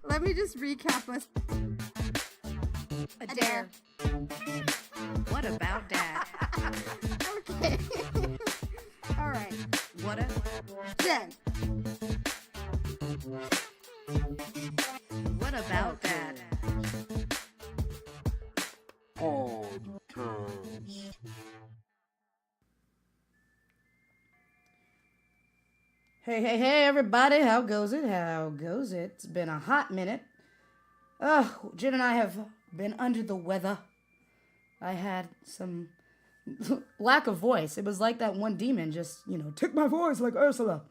Let me just recap us. A dare. What about Dad? Okay. All right. What a... Jen. What about Dad? Podcast. Hey, everybody. How goes it? It's been a hot minute. Jen and I have been under the weather. I had some lack of voice. It was like that one demon just, took my voice like Ursula.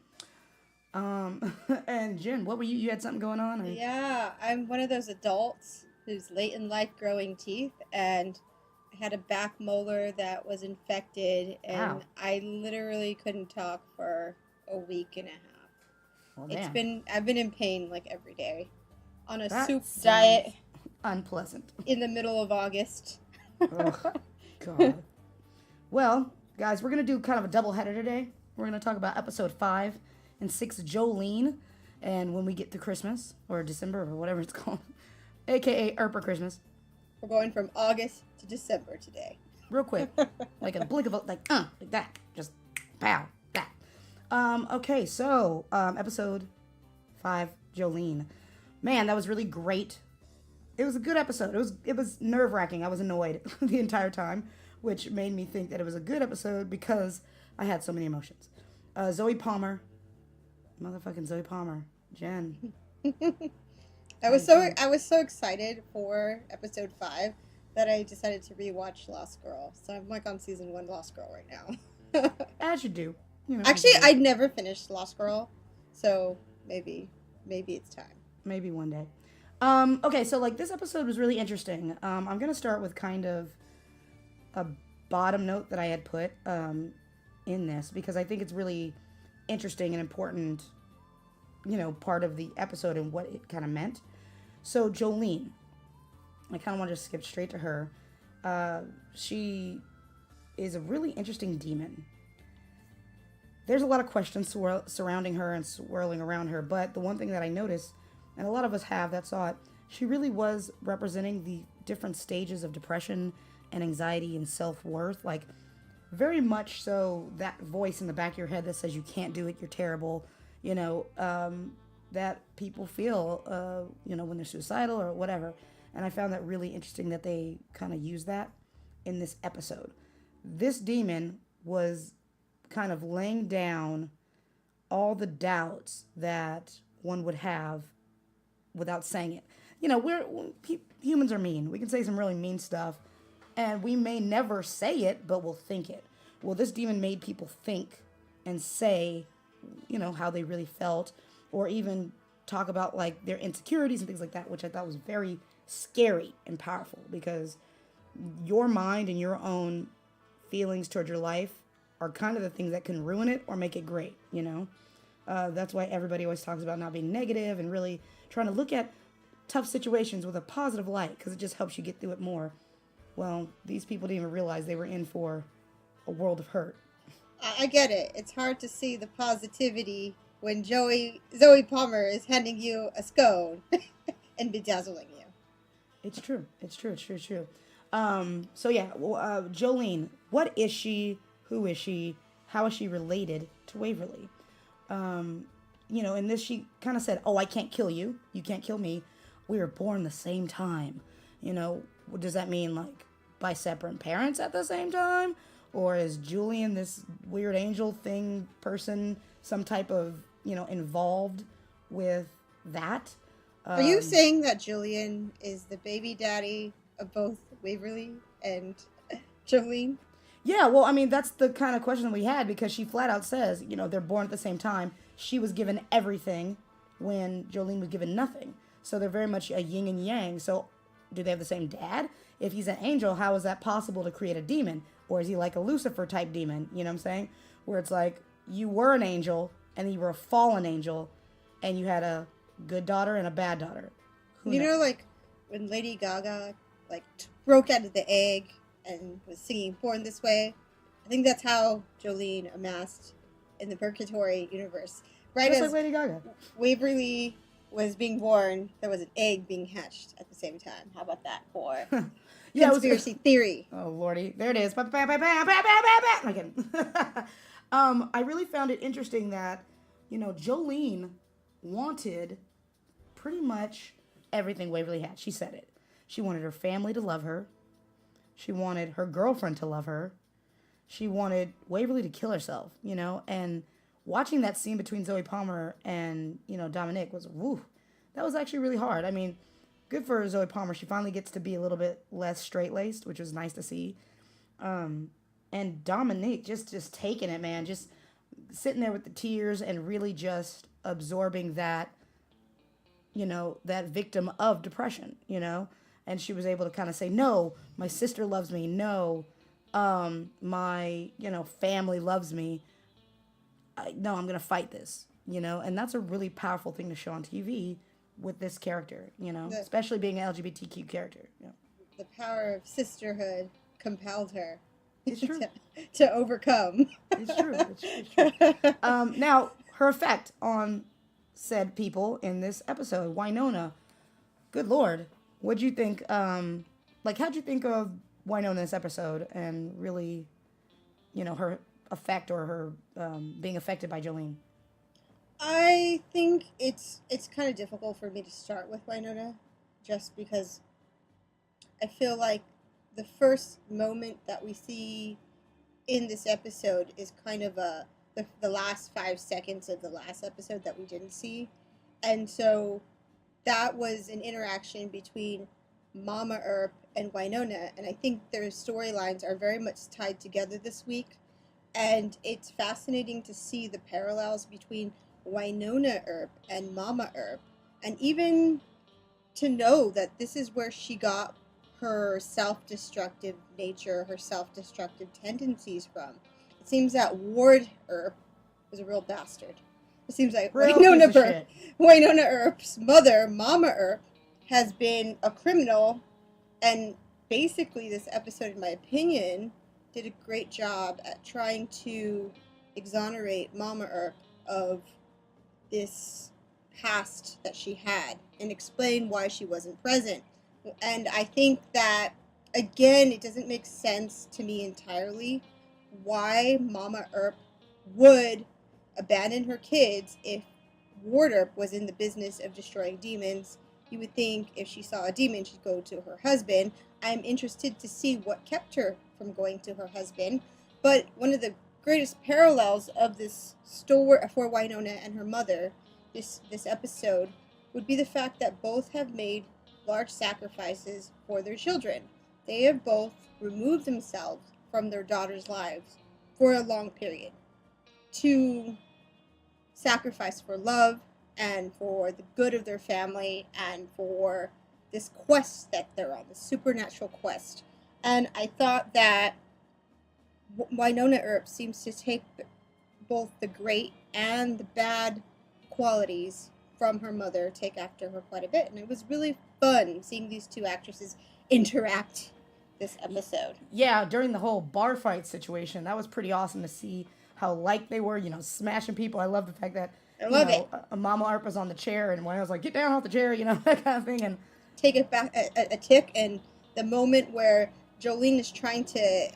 And Jen, what were you? You had something going on? Or? Yeah, I'm one of those adults who's late in life growing teeth, and I had a back molar that was infected, and Wow. I literally couldn't talk for a week and a half. Well, It's damn. been I've been in pain like every day on a That soup sounds diet unpleasant. in the middle of August. Ugh, God. Well, guys, we're going to do kind of a double header today. We're going to talk about episode 5 and 6, Jolene. And when we get to Christmas, or December, or whatever it's called, a.k.a. Earp or Christmas, We're going from August to December today. real quick. Like a blink of a, like that. Just pow, that. Okay, so, episode 5, Jolene. Man, that was really great. It was a good episode. It was nerve-wracking. I was annoyed the entire time, which made me think that it was a good episode because I had so many emotions. Zoe Palmer. Motherfucking Zoe Palmer. Jen. I was so excited for episode 5 that I decided to rewatch Lost Girl. So I'm like on season 1 Lost Girl right now. As you do. Actually, I'd never finished Lost Girl, so maybe it's time. Maybe one day. Okay, so like this episode was really interesting. I'm gonna start with kind of a bottom note that I had put in this because I think it's really interesting and important, part of the episode and what it kind of meant. So Jolene, I kind of want to just skip straight to her. She is a really interesting demon. There's a lot of questions surrounding her and swirling around her, but the one thing that I noticed, and a lot of us have that saw it, she really was representing the different stages of depression and anxiety and self-worth. Like, very much so that voice in the back of your head that says you can't do it, you're terrible, that people feel, when they're suicidal or whatever. And I found that really interesting that they kind of used that in this episode. This demon was kind of laying down all the doubts that one would have without saying it. Humans are mean. We can say some really mean stuff, and we may never say it, but we'll think it. Well, this demon made people think and say, how they really felt, or even talk about like their insecurities and things like that, which I thought was very scary and powerful because your mind and your own feelings toward your life are kind of the things that can ruin it or make it great, That's why everybody always talks about not being negative and really trying to look at tough situations with a positive light because it just helps you get through it more. Well, these people didn't even realize they were in for a world of hurt. I get it. It's hard to see the positivity when Zoe Palmer is handing you a scone and bedazzling you. It's true. So yeah, Jolene, what is she? Who is she? How is she related to Waverly? In this, she kind of said, "Oh, I can't kill you. You can't kill me. We were born the same time." Does that mean like by separate parents at the same time? Or is Julian this weird angel thing person, some type of, involved with that? Are you saying that Julian is the baby daddy of both Waverly and Jolene? Yeah, well, I mean, that's the kind of question we had because she flat out says, they're born at the same time. She was given everything when Jolene was given nothing. So they're very much a yin and yang. So do they have the same dad? If he's an angel, how is that possible to create a demon? Or is he like a Lucifer type demon? You know what I'm saying? Where it's like you were an angel and then you were a fallen angel and you had a good daughter and a bad daughter. Who knows? Like when Lady Gaga broke out of the egg and was singing Born This Way. I think that's how Jolene amassed in the Purgatory universe. Right, just as like Lady Gaga. Waverly was being born, there was an egg being hatched at the same time. How about that for Yeah, conspiracy theory? Oh lordy, there it is. Again. I really found it interesting that, Jolene wanted pretty much everything Waverly had. She said it. She wanted her family to love her. She wanted her girlfriend to love her. She wanted Waverly to kill herself, and watching that scene between Zoe Palmer and, Dominic was, woo, that was actually really hard. I mean, good for Zoe Palmer. She finally gets to be a little bit less straight-laced, which was nice to see. And Dominic just taking it, man, just sitting there with the tears and really just absorbing that, that victim of depression, and she was able to kind of say, no, my sister loves me. No, my, family loves me. No, I'm going to fight this, and that's a really powerful thing to show on TV with this character, especially being an LGBTQ character. The power of sisterhood compelled her It's true. to overcome. It's true. It's true. Now, her effect on said people in this episode, Wynonna, good Lord, what'd you think? How'd you think of Wynonna in this episode and really, her effect or her being affected by Jolene? I think it's kind of difficult for me to start with Wynonna, just because I feel like the first moment that we see in this episode is kind of the last 5 seconds of the last episode that we didn't see. And so that was an interaction between Mama Earp and Wynonna, and I think their storylines are very much tied together this week. And it's fascinating to see the parallels between Wynonna Earp and Mama Earp, and even to know that this is where she got her self-destructive nature, her self-destructive tendencies from. It seems that Ward Earp was a real bastard. It seems like Wynonna Earp's mother, Mama Earp, has been a criminal, and basically this episode, in my opinion, did a great job at trying to exonerate Mama Earp of this past that she had and explain why she wasn't present. And I think that, again, it doesn't make sense to me entirely why Mama Earp would abandon her kids if Ward Earp was in the business of destroying demons. You would think if she saw a demon, she'd go to her husband. I'm interested to see what kept her from going to her husband. But one of the greatest parallels of this story for Wynonna and her mother, this episode, would be the fact that both have made large sacrifices for their children. They have both removed themselves from their daughters' lives for a long period to sacrifice for love and for the good of their family and for this quest that they're on, the supernatural quest. And I thought that Wynonna Earp seems to take both the great and the bad qualities from her mother, take after her quite a bit. And it was really fun seeing these two actresses interact this episode. Yeah, during the whole bar fight situation, that was pretty awesome to see how like they were, smashing people. I love the fact that Mama Earp was on the chair and when I was like, get down off the chair, that kind of thing. And take it back a tick, and the moment where Jolene is trying to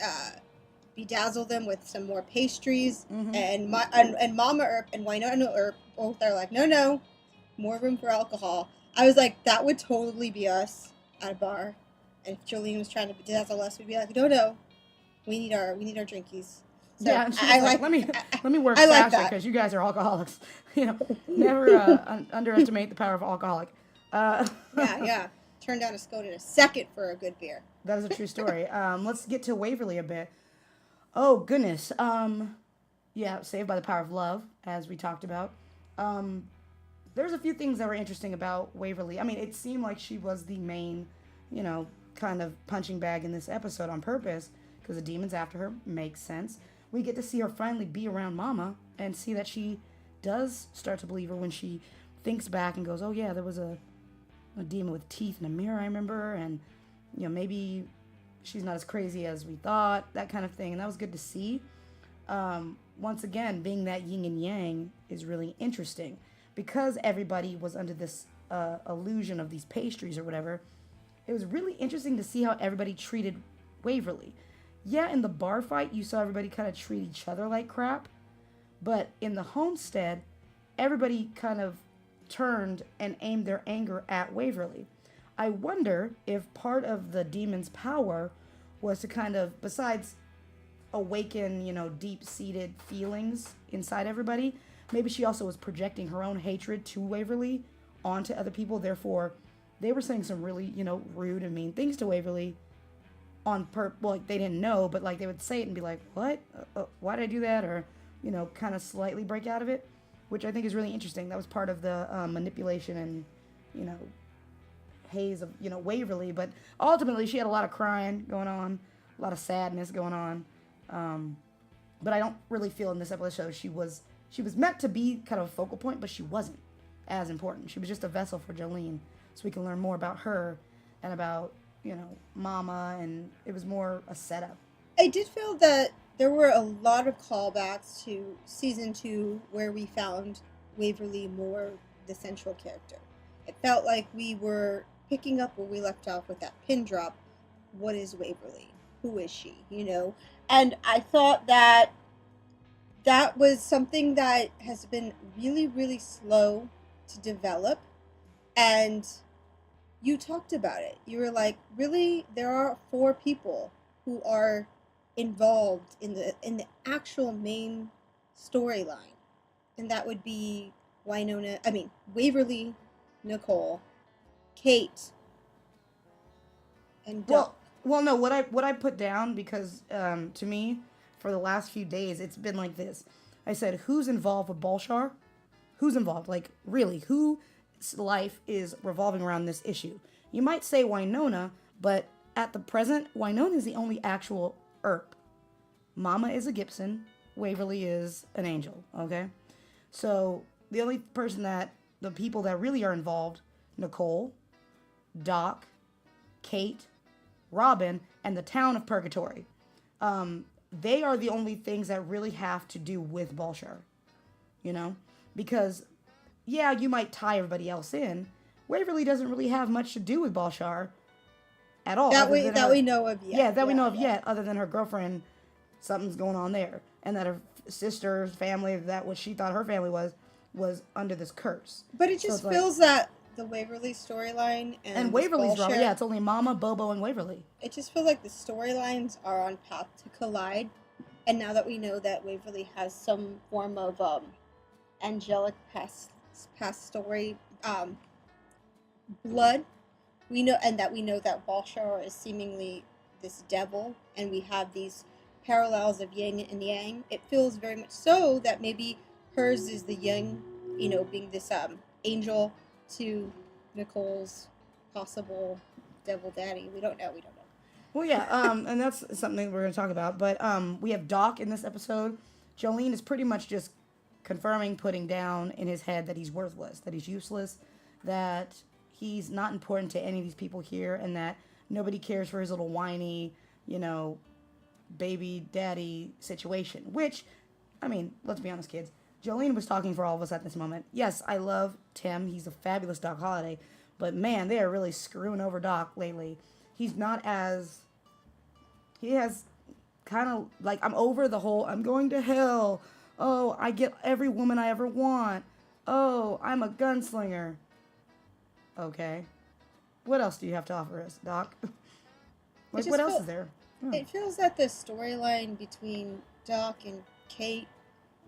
bedazzle them with some more pastries, and Mama Earp and Wynonna Earp both are like, no, more room for alcohol. I was like, that would totally be us at a bar. And if Jolene was trying to bedazzle us, we'd be like, no, we need our drinkies. So yeah, and she was like, let me work I like faster because you guys are alcoholics. Never underestimate the power of alcoholic. Yeah. Turn down a scone in a second for a good beer. That is a true story. Let's get to Waverly a bit. Oh, goodness. Yeah, Saved by the Power of Love, as we talked about. There's a few things that were interesting about Waverly. I mean, it seemed like she was the main, kind of punching bag in this episode on purpose, because the demon's after her. Makes sense. We get to see her finally be around Mama and see that she does start to believe her when she thinks back and goes, oh, yeah, there was a demon with teeth and a mirror, I remember, and, maybe she's not as crazy as we thought, that kind of thing, and that was good to see. Once again, being that yin and yang is really interesting. because everybody was under this illusion of these pastries or whatever, it was really interesting to see how everybody treated Waverly. Yeah, in the bar fight, you saw everybody kind of treat each other like crap, but in the homestead, everybody kind of turned and aimed their anger at Waverly. I wonder if part of the demon's power was to kind of, besides awaken, deep-seated feelings inside everybody, maybe she also was projecting her own hatred to Waverly onto other people. Therefore, they were saying some really, rude and mean things to Waverly they didn't know, but like they would say it and be like, what? Why did I do that? Or, kind of slightly break out of it, which I think is really interesting. That was part of the manipulation and, haze of, Waverly. But ultimately, she had a lot of crying going on, a lot of sadness going on. But I don't really feel in this episode she was meant to be kind of a focal point, but she wasn't as important. She was just a vessel for Jolene, so we can learn more about her and about, Mama, and it was more a setup. I did feel that there were a lot of callbacks to season 2 where we found Waverly more the central character. It felt like we were picking up where we left off with that pin drop. What is Waverly? Who is she? And I thought that was something that has been really, really slow to develop. And you talked about it. You were like, really? There are 4 people who are involved in the actual main storyline. And that would be Waverly, Nicole, Kate, and Doc. Well, no, what I put down, because to me, for the last few days, it's been like this. I said, who's involved with Balshar? Who's involved? Like, really, whose life is revolving around this issue? You might say Wynonna, but at the present, Wynonna is the only actual Earp. Mama is a Gibson. Waverly is an Angel, okay? So, the only the people that really are involved, Nicole, Doc, Kate, Robin, and the town of Purgatory. They are the only things that really have to do with Balshar, because, yeah, you might tie everybody else in. Waverly doesn't really have much to do with Balshar at all. That we know of yet. Yeah, that we know of yet, other than her girlfriend, something's going on there. And that her sister's family, that what she thought her family was under this curse. But it just feels that the Waverly storyline and Waverly's wrong. Yeah, it's only Mama, Bobo, and Waverly. It just feels like the storylines are on path to collide. And now that we know that Waverly has some form of angelic past story blood, we know that Balshar is seemingly this devil, and we have these parallels of yin and yang. It feels very much so that maybe hers is the yang, being this angel to Nicole's possible devil daddy. We don't know. Well, yeah, and that's something we're going to talk about. But we have Doc in this episode. Jolene is pretty much just confirming, putting down in his head that he's worthless, that he's useless, that he's not important to any of these people here, and that nobody cares for his little whiny, baby daddy situation. Which, let's be honest, kids. Jolene was talking for all of us at this moment. Yes, I love Tim. He's a fabulous Doc Holliday. But, man, they are really screwing over Doc lately. He's not as... He has kind of... Like, I'm over the whole, I'm going to hell. Oh, I get every woman I ever want. Oh, I'm a gunslinger. Okay. What else do you have to offer us, Doc? What else is there? It feels that the storyline between Doc and Kate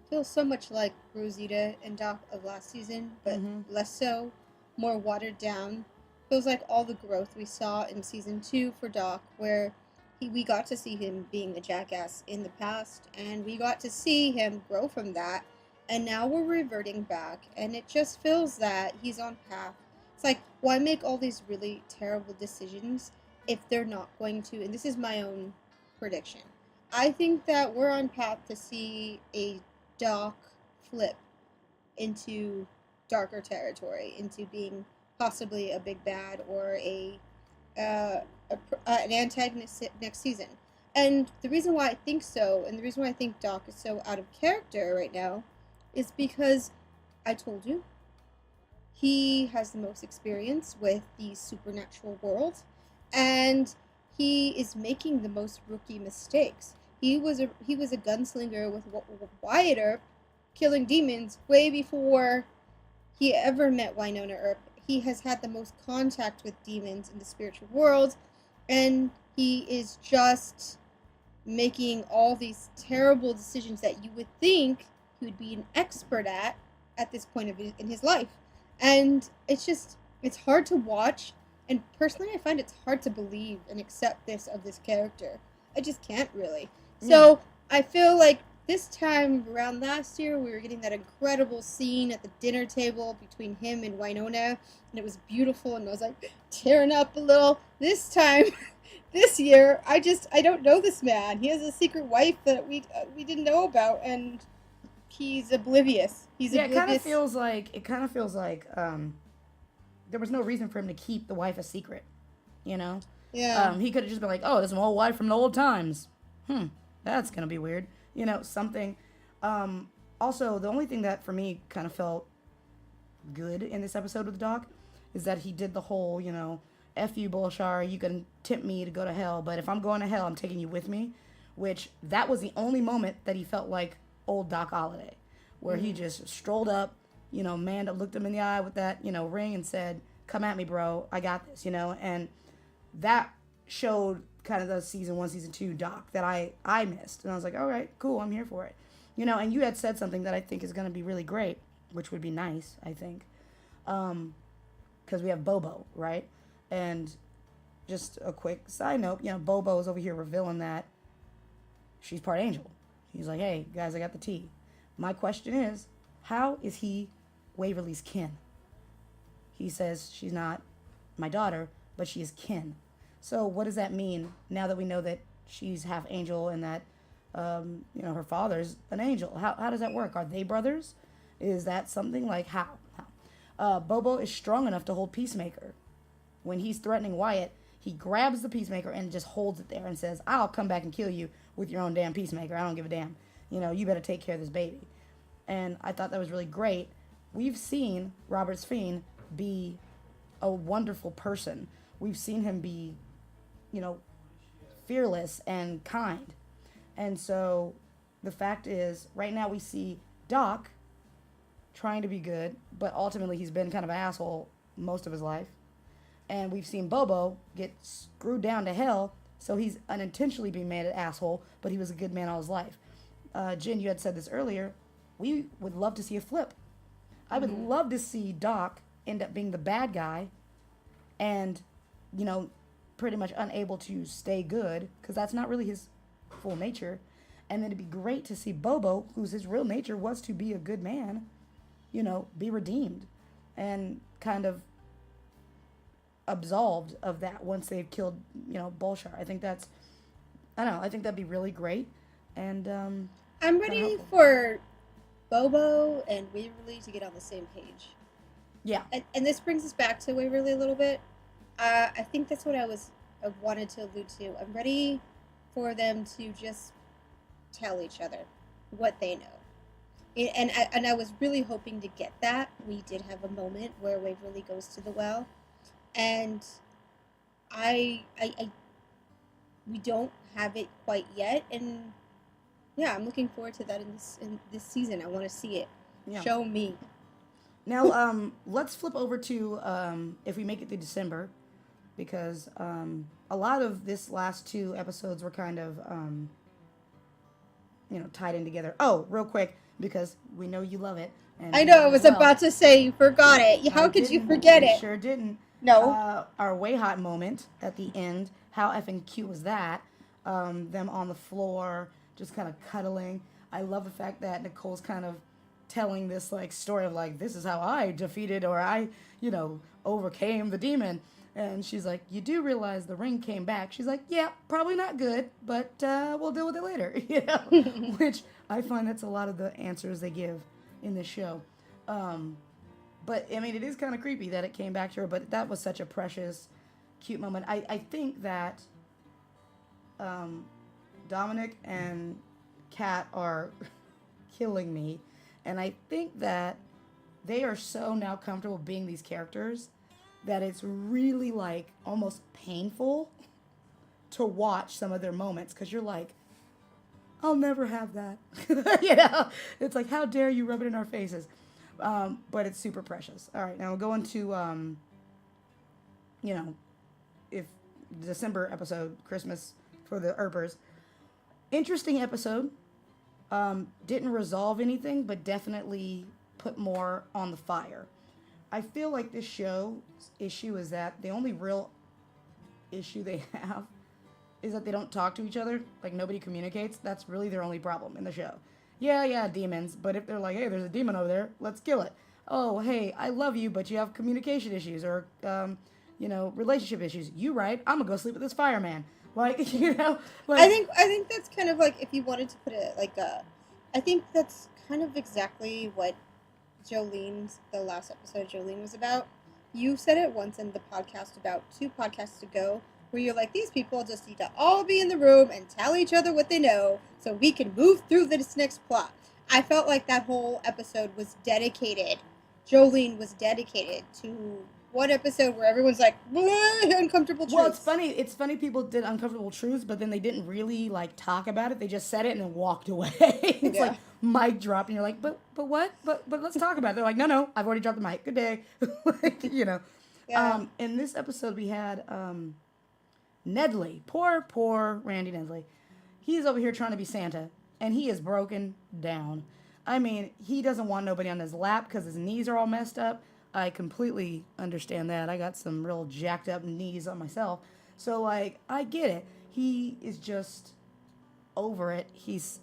feels so much like Rosita and Doc of last season, but less so, more watered down. Feels like all the growth we saw in season 2 for Doc, where we got to see him being a jackass in the past, and we got to see him grow from that, and now we're reverting back, and it just feels that he's on path. It's like, why make all these really terrible decisions if they're not going to, and this is my own prediction. I think that we're on path to see a Doc flip into darker territory, into being possibly a big bad or an antagonist next season. And the reason why I think so, and the reason why I think Doc is so out of character right now, is because I told you, he has the most experience with the supernatural world, and he is making the most rookie mistakes. He was a gunslinger with Wyatt Earp, killing demons way before he ever met Wynonna Earp. He has had the most contact with demons in the spiritual world, and he is just making all these terrible decisions that you would think he would be an expert at this point in his life. And it's hard to watch, and personally I find it's hard to believe and accept this of this character. I just can't really. So I feel like this time around last year, we were getting that incredible scene at the dinner table between him and Wynonna, and it was beautiful, and I was like tearing up a little. This time, this year, I don't know this man. He has a secret wife that we didn't know about, and he's oblivious. He's oblivious. It kind of feels like there was no reason for him to keep the wife a secret, you know? Yeah. He could have just been like, oh, this is my old wife from the old times. That's gonna be weird. You know, something. Also, the only thing that for me kind of felt good in this episode with Doc is that he did the whole, you know, F you, Bolshar, you can tempt me to go to hell, but if I'm going to hell, I'm taking you with me. Which, that was the only moment that he felt like old Doc Holliday, where he just strolled up, you know, Amanda looked him in the eye with that, you know, ring and said, come at me, bro, I got this, you know, and that showed kind of the season 1, season 2 Doc that I missed. And I was like, all right, cool, I'm here for it. You know, and you had said something that I think is going to be really great, which would be nice, I think. Because we have Bobo, right? And just a quick side note, you know, Bobo is over here revealing that she's part angel. He's like, hey, guys, I got the tea. My question is, how is he Waverly's kin? He says she's not my daughter, but she is kin. So what does that mean now that we know that she's half angel and that, you know, her father's an angel? How does that work? Are they brothers? Is that something like how? Bobo is strong enough to hold Peacemaker. When he's threatening Wyatt, he grabs the Peacemaker and just holds it there and says, I'll come back and kill you with your own damn Peacemaker. I don't give a damn. You know, you better take care of this baby. And I thought that was really great. We've seen Robert Sfeen be a wonderful person. We've seen him be, you know, fearless and kind. And so the fact is, right now we see Doc trying to be good, but ultimately he's been kind of an asshole most of his life. And we've seen Bobo get screwed down to hell, so he's unintentionally being made an asshole, but he was a good man all his life. Jen, you had said this earlier. We would love to see a flip. I would love to see Doc end up being the bad guy and, you know, pretty much unable to stay good, because that's not really his full nature. And then it'd be great to see Bobo, whose his real nature was to be a good man, you know, be redeemed and kind of absolved of that once they've killed, you know, Bolshar. I think that's, I don't know, I think that'd be really great. And I'm ready for Bobo and Waverly to get on the same page. Yeah. And this brings us back to Waverly a little bit. I think that's what I wanted to allude to. I'm ready for them to just tell each other what they know. And I was really hoping to get that. We did have a moment where Waverly goes to the well, and we don't have it quite yet. And yeah, I'm looking forward to that in this season. I want to see it. Yeah. Show me. Now, let's flip over to if we make it through December, because a lot of this last 2 episodes were kind of, you know, tied in together. Oh, real quick, because we know you love it. And I know, I was about to say you forgot it. How could you forget it? Sure didn't. No. Our way hot moment at the end, how effing cute was that? Them on the floor, just kind of cuddling. I love the fact that Nicole's kind of telling this like story of like, this is how I defeated, or I, you know, overcame the demon. And she's like, you do realize the ring came back. She's like, yeah, probably not good, but we'll deal with it later, you know? Which I find that's a lot of the answers they give in this show. But, I mean, it is kind of creepy that it came back to her, but that was such a precious, cute moment. I think that Dominic and Kat are killing me. And I think that they are so now comfortable being these characters that it's really like almost painful to watch some of their moments because you're like, I'll never have that. It's like, how dare you rub it in our faces? But it's super precious. All right, now we'll go into, if December episode, Christmas for the Earpers. Interesting episode. Didn't resolve anything, but definitely put more on the fire. I feel like this show's issue is that the only real issue they have is that they don't talk to each other. Like, nobody communicates. That's really their only problem in the show. Yeah, demons. But if they're like, hey, there's a demon over there, let's kill it. Oh, hey, I love you, but you have communication issues or, relationship issues. You right. I'm gonna go sleep with this fireman. Like, like. I think that's kind of like, if you wanted to put it like I think that's kind of exactly what the last episode Jolene was about. You said it once in the podcast about 2 podcasts ago, where you're like, these people just need to all be in the room and tell each other what they know so we can move through this next plot. I felt like that whole episode was dedicated. Jolene was dedicated to one episode where everyone's like, uncomfortable truths. Well, it's funny people did uncomfortable truths, but then they didn't really like talk about it. They just said it and then walked away. It's like mic drop and you're like, but what? But let's talk about it. They're like, no, I've already dropped the mic. Good day. Yeah. In this episode we had Nedley. Poor Randy Nedley. He's over here trying to be Santa and he is broken down. I mean, he doesn't want nobody on his lap because his knees are all messed up. I completely understand that. I got some real jacked up knees on myself. So, like, I get it. He is just over it. He's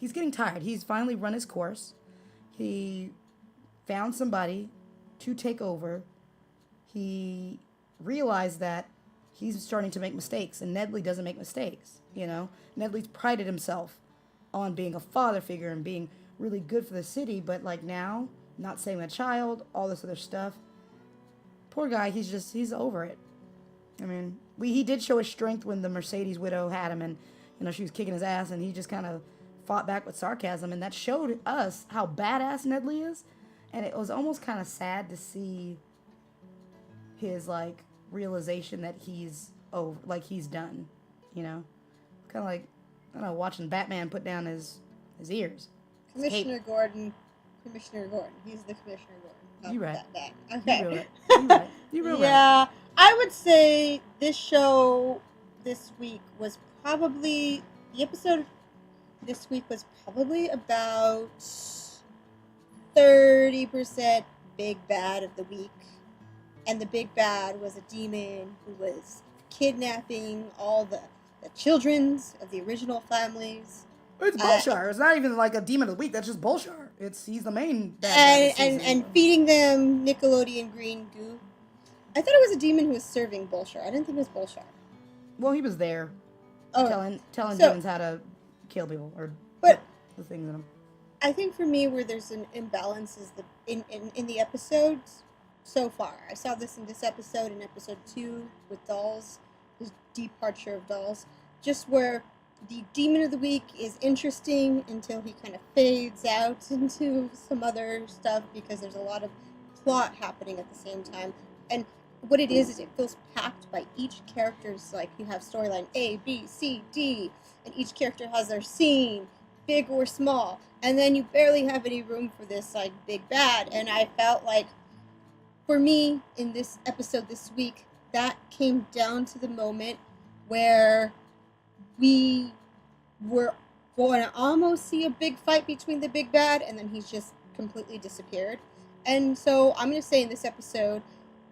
getting tired. He's finally run his course. He found somebody to take over. He realized that he's starting to make mistakes, and Nedley doesn't make mistakes, Nedley's prided himself on being a father figure and being really good for the city, but, like, now, not saving a child, all this other stuff. Poor guy, he's over it. I mean, he did show his strength when the Mercedes widow had him and, she was kicking his ass and he just kind of fought back with sarcasm, and that showed us how badass Nedley is, and it was almost kind of sad to see his, like, realization that he's over, like, he's done, Kind of like, I don't know, watching Batman put down his ears. Commissioner Gordon. He's the Commissioner Gordon. You right. Okay. You real right. Yeah, I would say this show this week was probably about 30% big bad of the week. And the big bad was a demon who was kidnapping all the children of the original families. It's Bolshar. It's not even like a demon of the week. That's just Bolshar. He's the main bad and feeding them Nickelodeon green goo. I thought it was a demon who was serving Bolshar. I didn't think it was Bolshar. Well, he was there, telling so, demons how to kill people or put the things in them. I think for me, where there's an imbalance is in the episodes so far. I saw this in this episode, in episode 2 with dolls, the departure of dolls, just where the demon of the week is interesting until he kind of fades out into some other stuff because there's a lot of plot happening at the same time. And what it is it feels packed by each character's, like, you have storyline A, B, C, D, and each character has their scene, big or small. And then you barely have any room for this, like, big bad. And I felt like, for me, in this episode this week, that came down to the moment where we were going to almost see a big fight between the big bad, and then he's just completely disappeared. And so I'm going to say in this episode,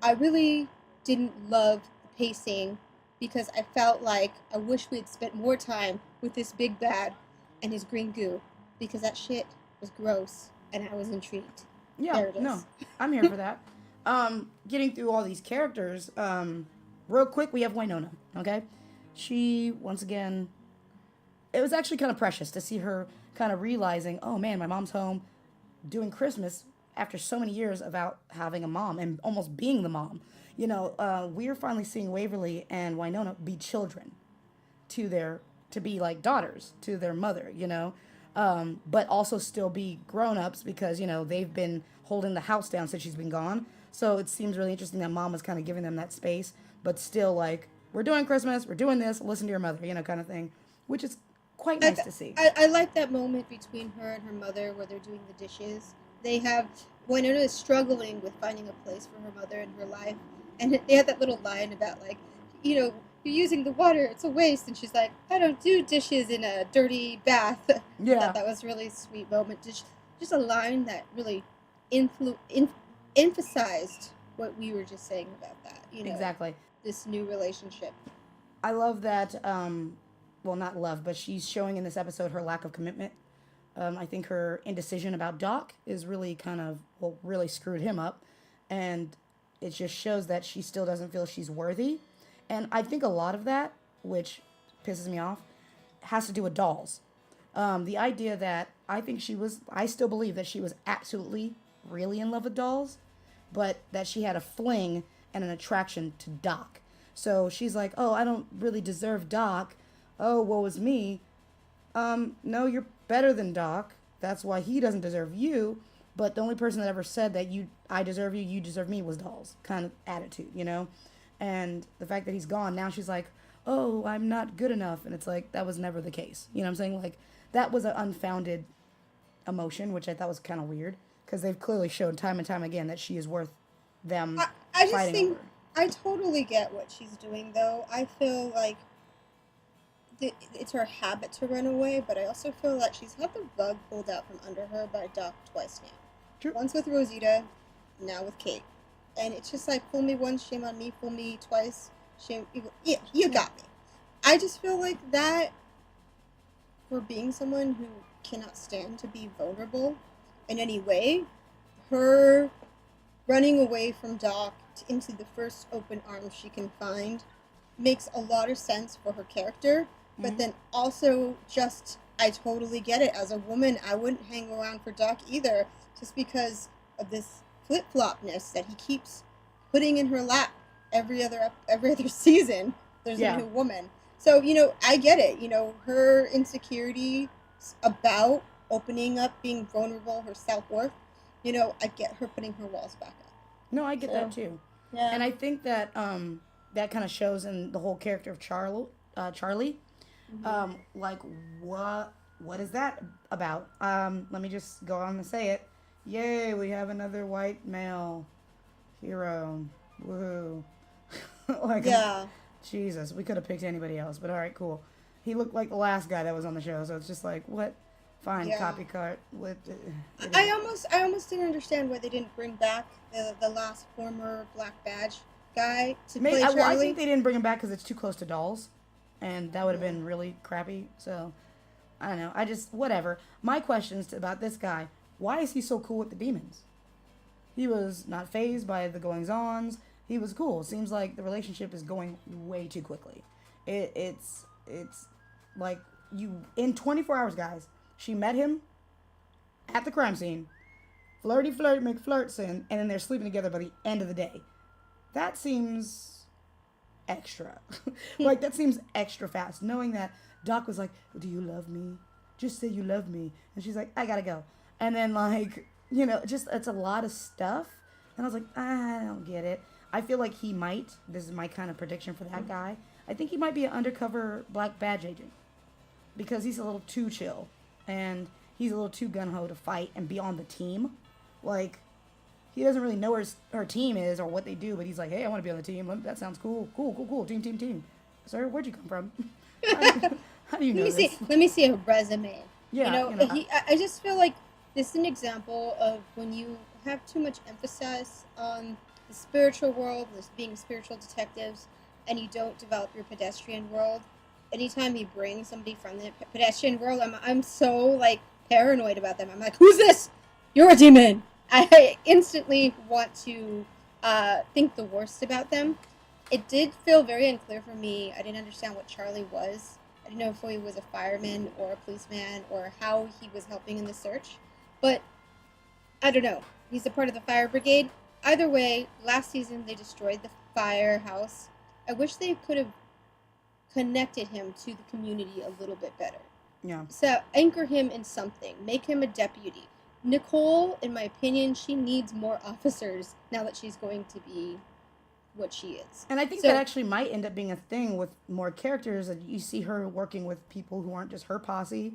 I really didn't love the pacing because I felt like I wish we had spent more time with this big bad and his green goo, because that shit was gross and I was intrigued. Yeah, no, I'm here for that. Getting through all these characters, real quick, we have Wynonna, okay? She, once again, it was actually kind of precious to see her kind of realizing, oh man, my mom's home doing Christmas after so many years about having a mom and almost being the mom. We're finally seeing Waverly and Wynonna be children to be like daughters to their mother, but also still be grown-ups because, they've been holding the house down since she's been gone. So it seems really interesting that mom was kind of giving them that space, but still like, we're doing Christmas, we're doing this, listen to your mother, kind of thing, which is quite nice to see. I like that moment between her and her mother where they're doing the dishes. They have Wynonna is struggling with finding a place for her mother in her life, and they had that little line about like, you're using the water, it's a waste, and she's like, I don't do dishes in a dirty bath. Yeah. I thought that was a really sweet moment. Just a line that really emphasized what we were just saying about that. Exactly. This new relationship. I love that. Well, not love, but she's showing in this episode her lack of commitment. I think her indecision about Doc is really really screwed him up. And it just shows that she still doesn't feel she's worthy. And I think a lot of that, which pisses me off, has to do with dolls. The idea that I still believe that she was absolutely really in love with dolls, but that she had a fling and an attraction to Doc. So she's like, oh, I don't really deserve Doc. Oh, woe is me. No, you're better than Doc. That's why he doesn't deserve you. But the only person that ever said that I deserve you, you deserve me was dolls. Kind of attitude, And the fact that he's gone, now she's like, oh, I'm not good enough. And it's like, that was never the case. You know what I'm saying? Like, that was an unfounded emotion, which I thought was kind of weird. Because they've clearly shown time and time again that she is worth them I just fighting think over. I totally get what she's doing, though. I feel like it's her habit to run away, but I also feel like she's had the rug pulled out from under her by Doc twice now. True. Once with Rosita, now with Kate. And it's just like, fool me once, shame on me, fool me twice, shame, you got me. I just feel like that, for being someone who cannot stand to be vulnerable in any way, her running away from Doc into the first open arms she can find makes a lot of sense for her character, but then also I totally get it. As a woman, I wouldn't hang around for Doc either, just because of this flip-flopness that he keeps putting in her lap every other season. There's a new woman. So, I get it. Her insecurity about opening up, being vulnerable, her self-worth, I get her putting her walls back up. No, I get that too. Yeah. And I think that that kind of shows in the whole character of Charlie. Like, what is that about? Let me just go on and say it. Yay, we have another white male hero. Woohoo. Jesus, we could have picked anybody else, but all right, cool. He looked like the last guy that was on the show, so it's just like, what? Fine, copycat. I almost didn't understand why they didn't bring back the last former Black Badge guy to play Charlie. Well, I think they didn't bring him back because it's too close to dolls, and that would have been really crappy. So, I don't know. Whatever. My questions about this guy, why is he so cool with the demons? He was not fazed by the goings-ons. He was cool. Seems like the relationship is going way too quickly. It's like in 24 hours, guys. She met him at the crime scene. Flirty flirt McFlirtson, and then they're sleeping together by the end of the day. That seems extra. Like, that seems extra fast. Knowing that Doc was like, do you love me? Just say you love me. And she's like, I gotta go. And then, like, just, it's a lot of stuff. And I was like, I don't get it. I feel like he might, this is my kind of prediction for that guy, I think he might be an undercover Black Badge agent. Because he's a little too chill. And he's a little too gung-ho to fight and be on the team. Like, he doesn't really know where her team is or what they do, but he's like, hey, I want to be on the team. That sounds cool. Cool. Team. Sir, where'd you come from? How do you know this? Let me see a resume. Yeah. I just feel like this is an example of when you have too much emphasis on the spiritual world, this being spiritual detectives, and you don't develop your pedestrian world. Anytime you bring somebody from the pedestrian world, I'm so, like, paranoid about them. I'm like, who's this? You're a demon. I instantly want to think the worst about them. It did feel very unclear for me. I didn't understand what Charlie was. I didn't know if he was a fireman or a policeman or how he was helping in the search. But I don't know. He's a part of the fire brigade. Either way, last season they destroyed the firehouse. I wish they could have connected him to the community a little bit better. Yeah. So anchor him in something. Make him a deputy. Nicole, in my opinion, she needs more officers now that she's going to be what she is. And I think that actually might end up being a thing with more characters. That you see her working with people who aren't just her posse,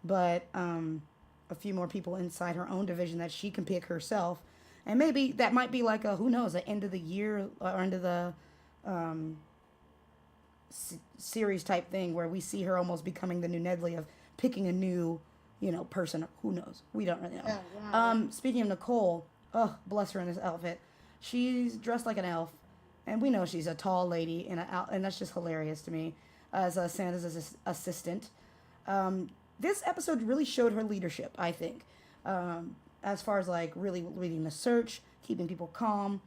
but a few more people inside her own division that she can pick herself. And maybe that might be like a, who knows, an end of the year or end of the series type thing where we see her almost becoming the new Nedley of picking a new, person. Who knows? We don't really know. Oh, wow. Speaking of Nicole, oh, bless her in this outfit. She's dressed like an elf. And we know she's a tall lady, and that's just hilarious to me as Santa's assistant. This episode really showed her leadership, I think, as far as like really leading the search, keeping people calm,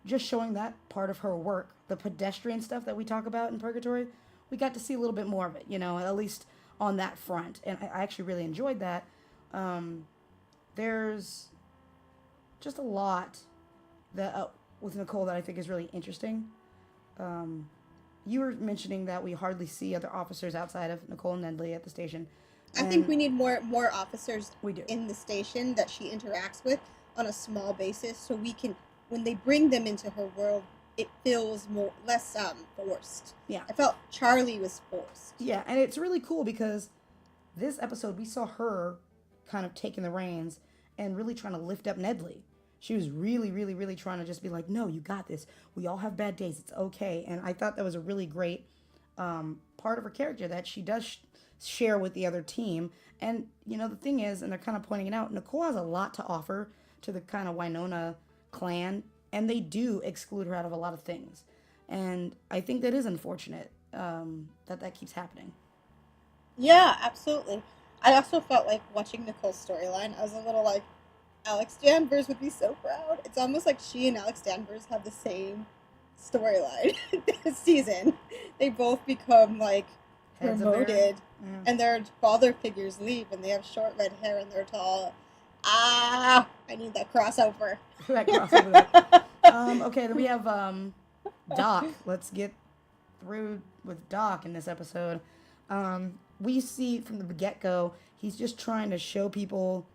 just showing that part of her work. The pedestrian stuff that we talk about in Purgatory, we got to see a little bit more of it, at least on that front. And I actually really enjoyed that. There's just a lot that... with Nicole that I think is really interesting. You were mentioning that we hardly see other officers outside of Nicole and Nedley at the station. I think we need more officers We do. in the station that she interacts with on a small basis, so we can, when they bring them into her world, it feels less forced. Yeah. I felt Charlie was forced. Yeah, and it's really cool because this episode we saw her kind of taking the reins and really trying to lift up Nedley. She was really, really, really trying to just be like, no, you got this. We all have bad days. It's okay. And I thought that was a really great part of her character that she does share with the other team. And, the thing is, and they're kind of pointing it out, Nicole has a lot to offer to the kind of Wynonna clan. And they do exclude her out of a lot of things. And I think that is unfortunate that keeps happening. Yeah, absolutely. I also felt like watching Nicole's storyline, I was a little like, Alex Danvers would be so proud. It's almost like she and Alex Danvers have the same storyline this season. They both become like Heads of promoted, their- and their father figures leave, and they have short red hair and they're tall. I need that crossover. That crossover. Okay, then we have Doc. Let's get through with Doc in this episode. We see from the get-go, he's just trying to show people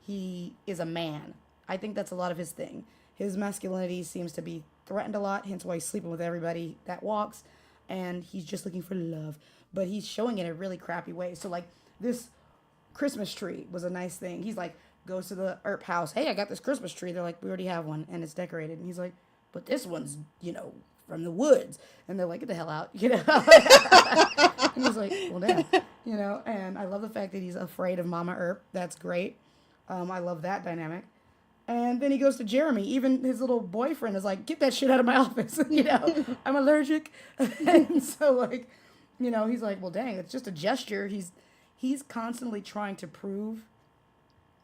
he is a man. I think that's a lot of his thing. His masculinity seems to be threatened a lot, hence why he's sleeping with everybody that walks, and he's just looking for love. But he's showing it in a really crappy way. So, like, this Christmas tree was a nice thing. He's like, goes to the Earp house. Hey, I got this Christmas tree. They're like, we already have one, and it's decorated. And he's like, but this one's, from the woods. And they're like, get the hell out, And he's like, well, damn, And I love the fact that he's afraid of Mama Earp. That's great. I love that dynamic. And then he goes to Jeremy. Even his little boyfriend is like, get that shit out of my office. I'm allergic. And so, like, he's like, well, dang, it's just a gesture. He's constantly trying to prove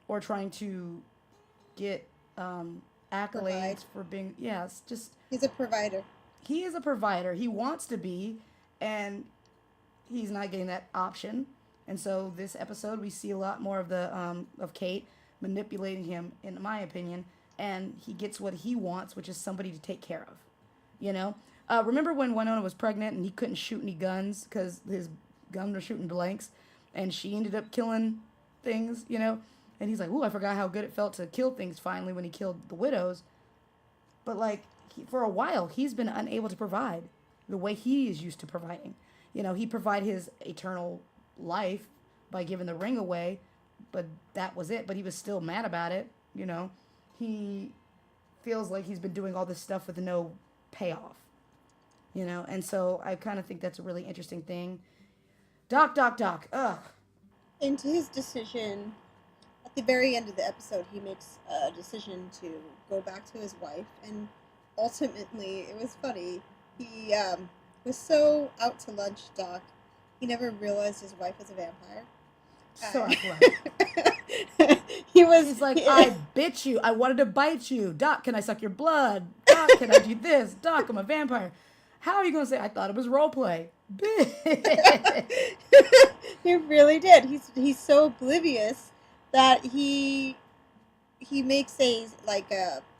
or trying to get accolades for being, He's a provider. He is a provider. He wants to be, and he's not getting that option. And so this episode, we see a lot more of the of Kate manipulating him, in my opinion, and he gets what he wants, which is somebody to take care of. Remember when Wynonna was pregnant and he couldn't shoot any guns because his gun was shooting blanks, and she ended up killing things, And he's like, ooh, I forgot how good it felt to kill things finally when he killed the widows. But, like, for a while, he's been unable to provide the way he is used to providing. He provided his eternal life by giving the ring away, but that was it. But he was still mad about it, He feels like he's been doing all this stuff with no payoff, And so I kind of think that's a really interesting thing. Doc. Ugh. Into his decision, at the very end of the episode, he makes a decision to go back to his wife, and ultimately, it was funny. He was so out to lunch, Doc, he never realized his wife was a vampire. So athletic. He's like, I bit you. I wanted to bite you. Doc, can I suck your blood? Doc, can I do this? Doc, I'm a vampire. How are you going to say, I thought it was role play? He really did. He's so oblivious that he makes a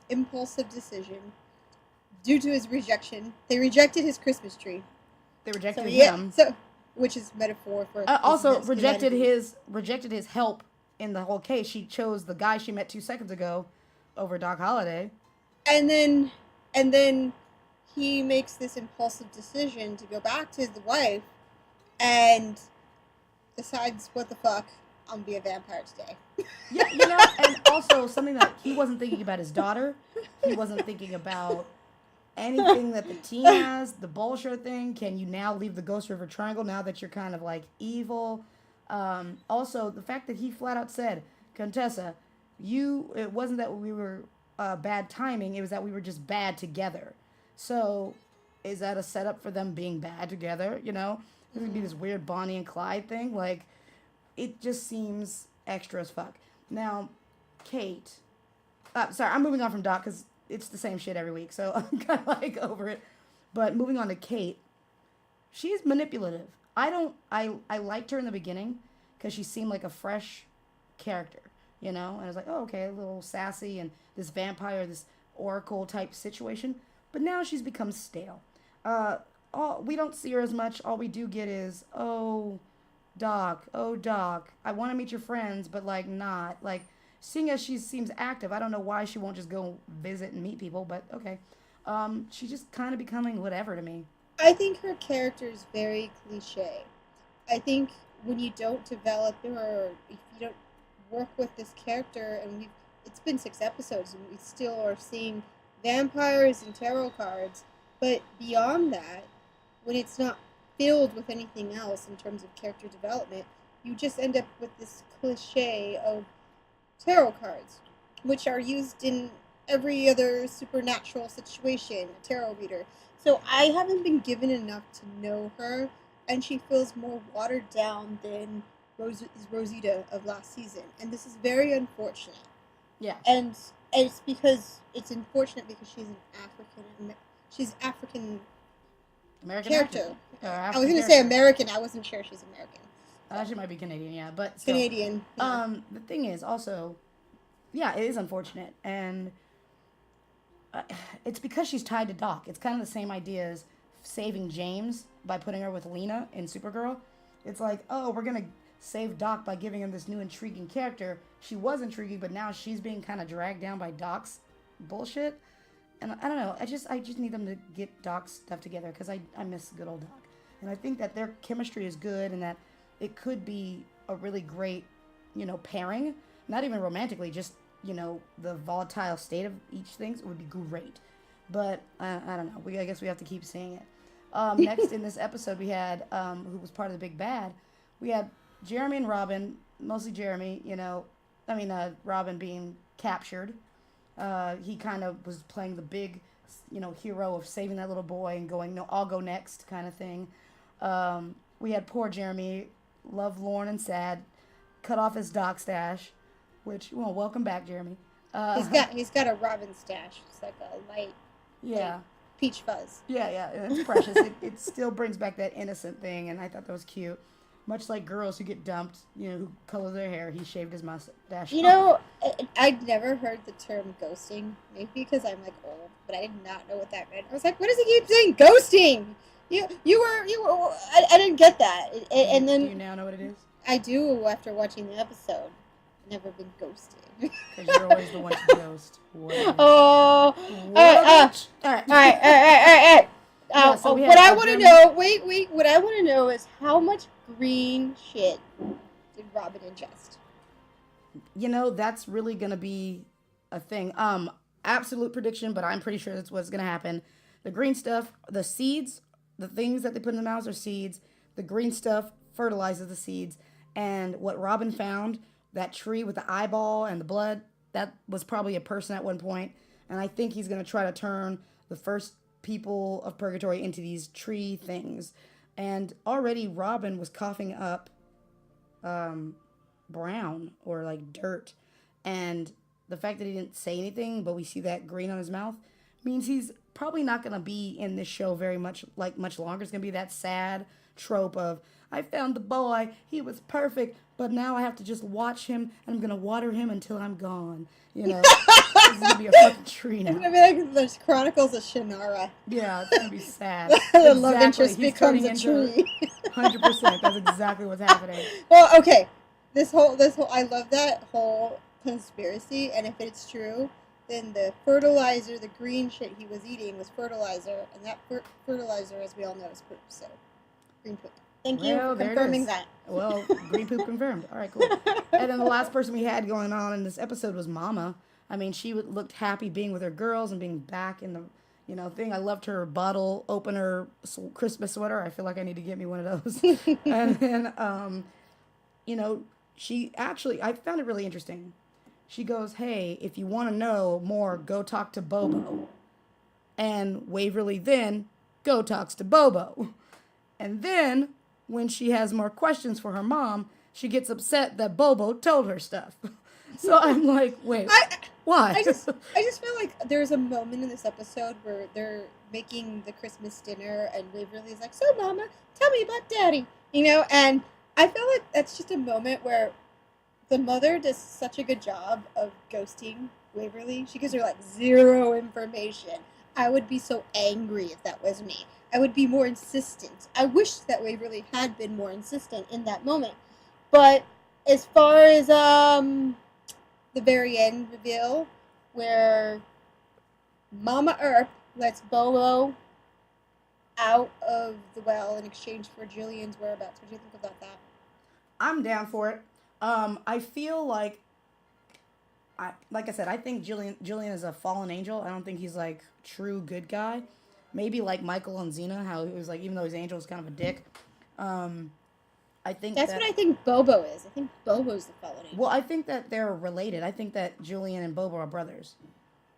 impulsive decision due to his rejection. They rejected his Christmas tree. They rejected him. So, which is metaphor for also rejected rejected his help in the whole case, she chose the guy she met 2 seconds ago over Doc Holliday. And then he makes this impulsive decision to go back to his wife and decides, what the fuck, I'm gonna be a vampire today. Yeah, and also something that he wasn't thinking about his daughter. He wasn't thinking about anything that the team has, the bullshit thing. Can you now leave the Ghost River Triangle now that you're kind of like evil? Also, the fact that he flat out said, Contessa, it wasn't that we were bad timing, it was that we were just bad together. So, is that a setup for them being bad together, It would be this weird Bonnie and Clyde thing. Like, it just seems extra as fuck. Now, Kate. Sorry, I'm moving on from Doc because it's the same shit every week, so I'm kind of like over it. But moving on to Kate, she's manipulative. I liked her in the beginning because she seemed like a fresh character, And I was like, oh, okay, a little sassy and this vampire, this oracle type situation. But now she's become stale. We don't see her as much. All we do get is, oh, Doc, I want to meet your friends, but like not. Like, seeing as she seems active, I don't know why she won't just go visit and meet people, but okay. She's just kind of becoming whatever to me. I think her character is very cliche. I think when you don't develop her, or if you don't work with this character, and it's been 6 episodes, and we still are seeing vampires and tarot cards, but beyond that, when it's not filled with anything else in terms of character development, you just end up with this cliche of tarot cards, which are used in every other supernatural situation, a tarot reader. So I haven't been given enough to know her, and she feels more watered down than Rosita of last season, and this is very unfortunate. Yeah. And it's unfortunate because she's African American character. actor. I was going to say American. I wasn't sure she's American. She might be Canadian, yeah, but still. Canadian. Yeah. The thing is also, yeah, it is unfortunate, and it's because she's tied to Doc. It's kind of the same idea as saving James by putting her with Lena in Supergirl. It's like, oh, we're gonna save Doc by giving him this new intriguing character. She was intriguing, but now she's being kind of dragged down by Doc's bullshit. And I don't know. I just need them to get Doc's stuff together because I miss good old Doc. And I think that their chemistry is good and that it could be a really great, pairing. Not even romantically, just, the volatile state of each thing would be great. But I don't know. I guess we have to keep seeing it. Next in this episode, we had, who was part of the big bad, we had Jeremy and Robin, mostly Jeremy, Robin being captured. He kind of was playing the big, hero of saving that little boy and going, no, I'll go next kind of thing. We had poor Jeremy, lovelorn and sad, cut off his Doc stash, which, well, welcome back, Jeremy. He's got a Robin stash. It's like a light, yeah, peach fuzz. Yeah, it's precious. It still brings back that innocent thing, and I thought that was cute. Much like girls who get dumped, who color their hair, he shaved his mustache. I'd never heard the term ghosting. Maybe because I'm like old, but I did not know what that meant. I was like, what does he keep saying? Ghosting. You were. I didn't get that. And then do you now know what it is? I do after watching the episode. I've never been ghosted. Because you're always the one to ghost. Oh. All right. Yeah, so what I want to know. Wait. What I want to know is how much green shit did Robin ingest? That's really gonna be a thing. Absolute prediction, but I'm pretty sure that's what's gonna happen. The green stuff, the seeds, the things that they put in the mouths are seeds. The green stuff fertilizes the seeds. And what Robin found, that tree with the eyeball and the blood, that was probably a person at one point. And I think he's gonna try to turn the first people of Purgatory into these tree things. And already Robin was coughing up brown or like dirt. And the fact that he didn't say anything, but we see that green on his mouth, means he's probably not going to be in this show very much longer. It's going to be that sad trope of, I found the boy, he was perfect, but now I have to just watch him and I'm going to water him until I'm gone. This is going to be a fucking tree now. It's going to be like the Chronicles of Shannara. Yeah, it's going to be sad. The love interest becomes a tree. 100%. That's exactly what's happening. Well, okay. this whole I love that whole conspiracy, and if it's true, then the fertilizer, the green shit he was eating was fertilizer, and that fertilizer, as we all know, is poop. So green poop. Thank you Well, for there it confirming is. that. Well, green poop confirmed. All right, cool. And then the last person we had going on in this episode was Mama. I mean, she looked happy being with her girls and being back in the, thing. I loved her bottle opener Christmas sweater. I feel like I need to get me one of those. And then, she actually, I found it really interesting. She goes, hey, if you want to know more, go talk to Bobo. And Waverly then go talks to Bobo. And then, when she has more questions for her mom, she gets upset that Bobo told her stuff. So I'm like, wait, why? I just feel like there's a moment in this episode where they're making the Christmas dinner, and Waverly's like, "So, Mama, tell me about Daddy," and I feel like that's just a moment where the mother does such a good job of ghosting Waverly. She gives her like zero information. I would be so angry if that was me. I would be more insistent. I wish that Waverly had been more insistent in that moment. But as far as the very end reveal, where Mama Earp lets Bobo out of the well in exchange for Jillian's whereabouts. What do you think about that? I'm down for it. I feel like, like I said, I think Jillian is a fallen angel. I don't think he's like true good guy. Maybe like Michael and Xena, how he was like, even though he's angel, he's kind of a dick. I think that's what I think Bobo is. I think Bobo's the fallen angel. Well, I think that they're related. I think that Julian and Bobo are brothers.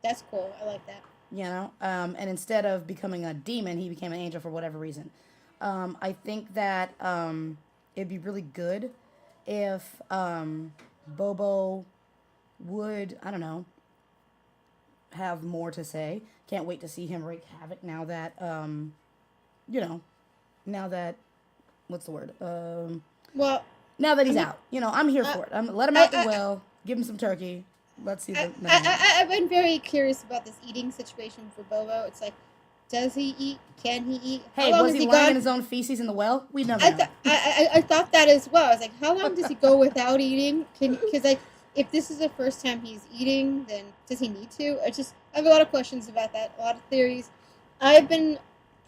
That's cool. I like that. And instead of becoming a demon, he became an angel for whatever reason. I think that it'd be really good if Bobo would, I don't know, have more to say. Can't wait to see him wreak havoc now that, now that, what's the word? Well, now that he's out. I'm here for it. Let him out the well, give him some turkey. Let's see. I've been very curious about this eating situation for Bobo. It's like, does he eat? Can he eat? Hey, was he lying in his own feces in the well? We never know. I thought that as well. I was like, how long does he go without eating? Because like, if this is the first time he's eating, then does he need to? I have a lot of questions about that. A lot of theories. I've been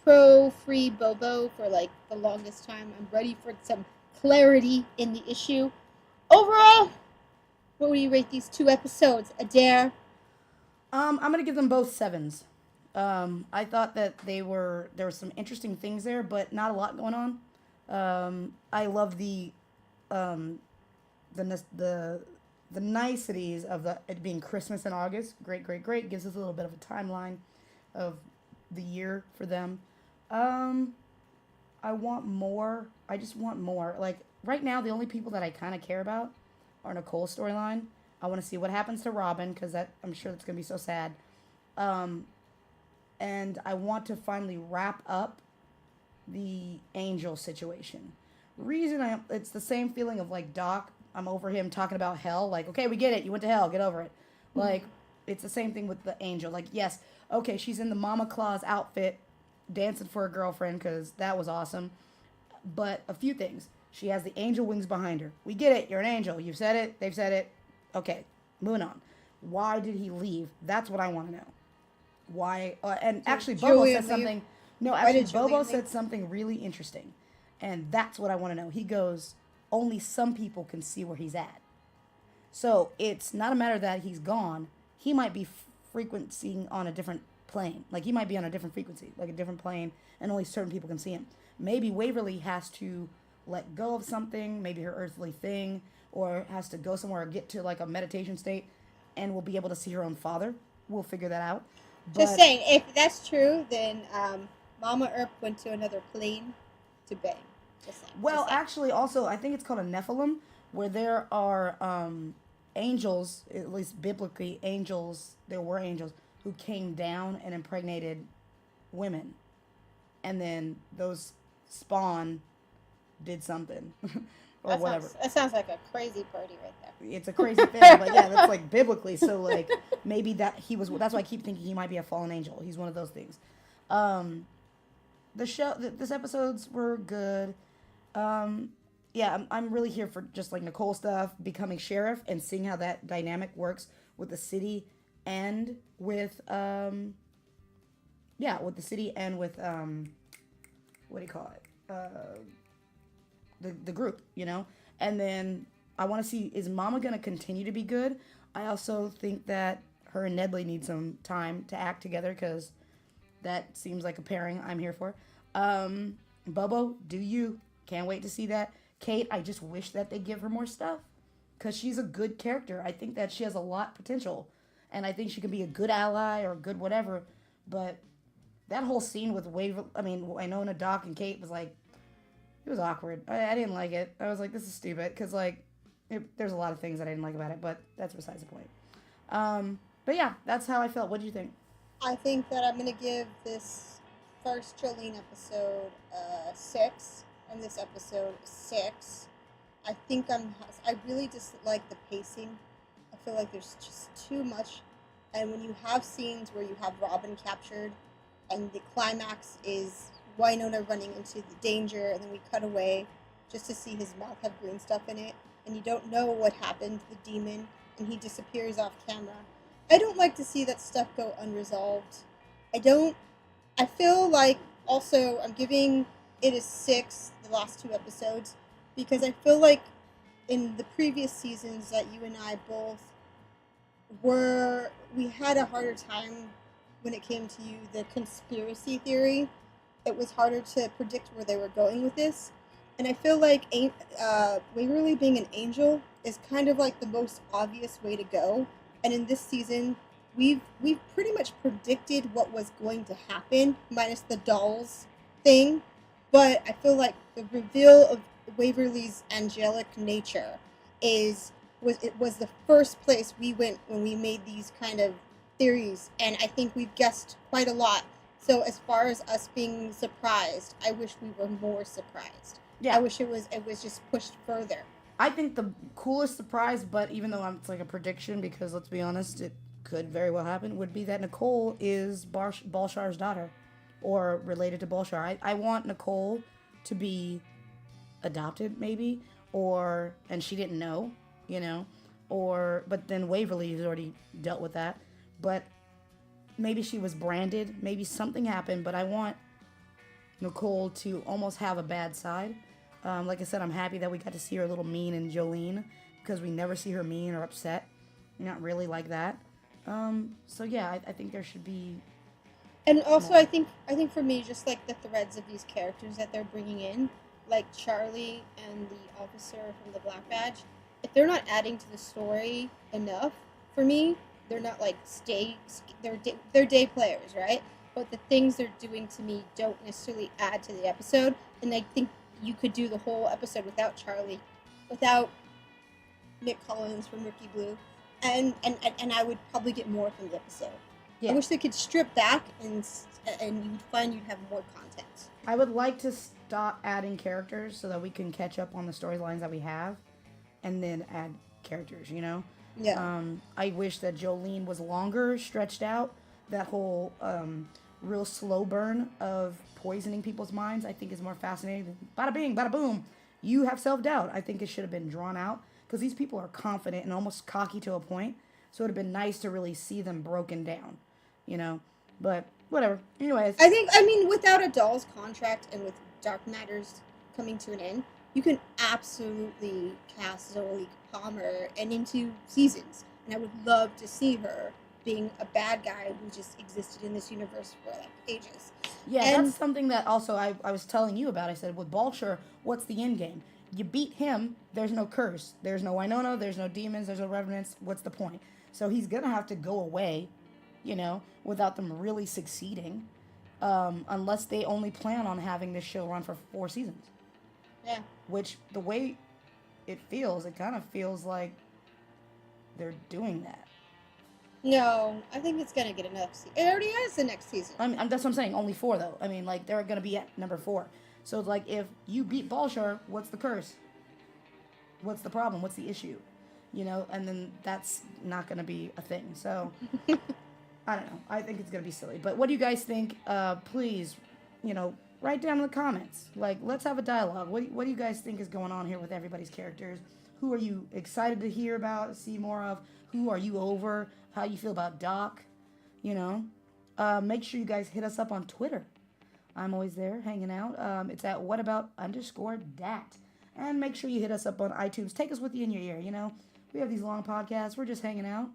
pro-free Bobo for like the longest time. I'm ready for some clarity in the issue. Overall, what would you rate these 2 episodes? Adair? I'm gonna give them both 7s. I thought that there were some interesting things there, but not a lot going on. I love the niceties of it being Christmas in August. Great. Gives us a little bit of a timeline of the year for them. I want more. I just want more. Like, right now, the only people that I kind of care about are Nicole's storyline. I want to see what happens to Robin, because I'm sure that's going to be so sad. And I want to finally wrap up the Angel situation. It's the same feeling of, like, Doc. I'm over him talking about hell. Like, okay, we get it. You went to hell. Get over it. Like, it's the same thing with the Angel. Like, yes, okay, she's in the Mama Claus outfit, dancing for a girlfriend, because that was awesome. But a few things. She has the angel wings behind her. We get it. You're an angel. You've said it. They've said it. Okay, moving on. Why did he leave? That's what I want to know. Why? And actually, Bobo said something. No, actually, Bobo said something really interesting. And that's what I want to know. He goes, only some people can see where he's at. So it's not a matter that he's gone. He might be frequencing on a different plane. Like, he might be on a different frequency, like a different plane, and only certain people can see him. Maybe Waverly has to let go of something, maybe her earthly thing, or has to go somewhere or get to like a meditation state, and will be able to see her own father. We'll figure that out. Just saying, if that's true, then Mama Earp went to another plane to bang. Just saying. Well, actually, also, I think it's called a Nephilim, where there are angels, at least biblically, angels, there were angels, who came down and impregnated women. And then those spawn did something. Or that whatever. That sounds like a crazy party right there. It's a crazy thing, but yeah, that's like biblically. So like maybe that's why I keep thinking he might be a fallen angel. He's one of those things. This episodes were good. yeah, I'm really here for just like Nicole stuff, becoming sheriff, and seeing how that dynamic works with the city and with yeah, with the city and with what do you call it? The group, you know? And then I want to see, is Mama going to continue to be good? I also think that her and Nedley need some time to act together because that seems like a pairing I'm here for. Bobo, do you? Can't wait to see that. Kate, I just wish that they give her more stuff because she's a good character. I think that she has a lot potential, and I think she can be a good ally or a good whatever. But that whole scene with Wynonna, Doc, and Kate was like, it was awkward. I didn't like it. I was like, this is stupid because like, there's a lot of things that I didn't like about it, but that's besides the point. But yeah, that's how I felt. What do you think? I think that I'm gonna give this first Jolene episode 6, and this episode 6. I really just like the pacing. I feel like there's just too much, and when you have scenes where you have Robin captured, and the climax is Wynonna running into the danger, and then we cut away just to see his mouth have green stuff in it, and you don't know what happened to the demon, and he disappears off camera. I don't like to see that stuff go unresolved. I feel like also I'm giving it a 6, the last 2 episodes, because I feel like in the previous seasons that you and I both we had a harder time when it came to the conspiracy theory. It was harder to predict where they were going with this. And I feel like Waverly being an angel is kind of like the most obvious way to go. And in this season, we've pretty much predicted what was going to happen, minus the dolls thing. But I feel like the reveal of Waverly's angelic nature was the first place we went when we made these kind of theories, and I think we've guessed quite a lot. So as far as us being surprised, I wish we were more surprised. Yeah. I wish it was just pushed further. I think the coolest surprise, but even though it's like a prediction, because let's be honest, it could very well happen, would be that Nicole is Balshar's daughter, or related to Balshar. I want Nicole to be adopted, maybe, and she didn't know, you know, but then Waverly has already dealt with that, but maybe she was branded, maybe something happened, but I want Nicole to almost have a bad side. Like I said, I'm happy that we got to see her a little mean in Jolene, because we never see her mean or upset. Not really like that. So yeah, I think there should be. And also, I think for me, just like the threads of these characters that they're bringing in, like Charlie and the officer from the Black Badge, if they're not adding to the story enough, for me, they're not like they're day players, right? But the things they're doing to me don't necessarily add to the episode, and I think you could do the whole episode without Charlie, without Nick Collins from Rookie Blue, and I would probably get more from the episode. Yeah. I wish they could strip back and you'd find you'd have more content. I would like to stop adding characters so that we can catch up on the storylines that we have, and then add characters, you know? Yeah. I wish that Jolene was longer, stretched out. That whole real slow burn of poisoning people's minds, I think, is more fascinating than bada bing, bada boom. You have self-doubt. I think it should have been drawn out, because these people are confident and almost cocky to a point. So it would have been nice to really see them broken down, you know? But whatever. Anyways. I mean, without a doll's contract and with Dark Matters coming to an end, you can absolutely cast Zoe Palmer and into seasons. And I would love to see her being a bad guy who just existed in this universe for like ages. Yeah, and that's something that also I was telling you about. I said, with Balshar, what's the end game? You beat him, there's no curse. There's no Wynonna, there's no demons, there's no revenants. What's the point? So he's going to have to go away, you know, without them really succeeding, unless they only plan on having this show run for 4 seasons. Yeah. Which, the way it kind of feels like they're doing that. No, I think it's going to get enough. It already has the next season. That's what I'm saying. Only 4, though. I mean, like, they're going to be at number 4. So, like, if you beat Balshar, what's the curse? What's the problem? What's the issue? You know, and then that's not going to be a thing. So, I don't know. I think it's going to be silly. But what do you guys think? Please, you know, write down in the comments. Like, let's have a dialogue. What do you guys think is going on here with everybody's characters? Who are you excited to hear about, see more of? Who are you over? How you feel about Doc? You know? Make sure you guys hit us up on Twitter. I'm always there hanging out. It's at whatabout_dat. And make sure you hit us up on iTunes. Take us with you in your ear, you know? We have these long podcasts. We're just hanging out.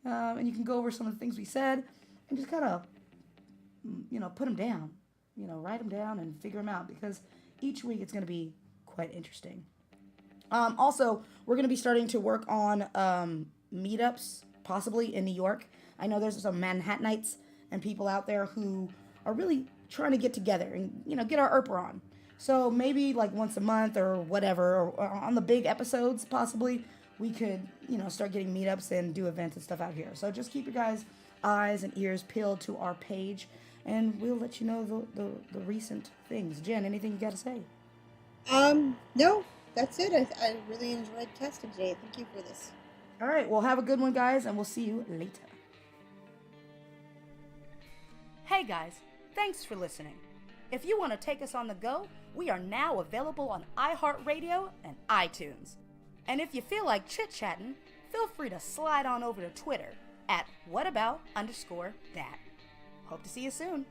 And you can go over some of the things we said and just kind of, you know, put them down. You know, write them down and figure them out, because each week it's going to be quite interesting. Also, we're going to be starting to work on meetups, possibly in New York. I know there's some Manhattanites and people out there who are really trying to get together and, you know, get our Earper on. So maybe like once a month or whatever, or on the big episodes, possibly, we could, you know, start getting meetups and do events and stuff out here. So just keep your guys' eyes and ears peeled to our page, and we'll let you know the recent things. Jen, anything you got to say? No, that's it. I really enjoyed casting today. Thank you for this. All right, well, have a good one, guys, and we'll see you later. Hey, guys, thanks for listening. If you want to take us on the go, we are now available on iHeartRadio and iTunes. And if you feel like chit-chatting, feel free to slide on over to Twitter at whatabout_dat. Hope to see you soon.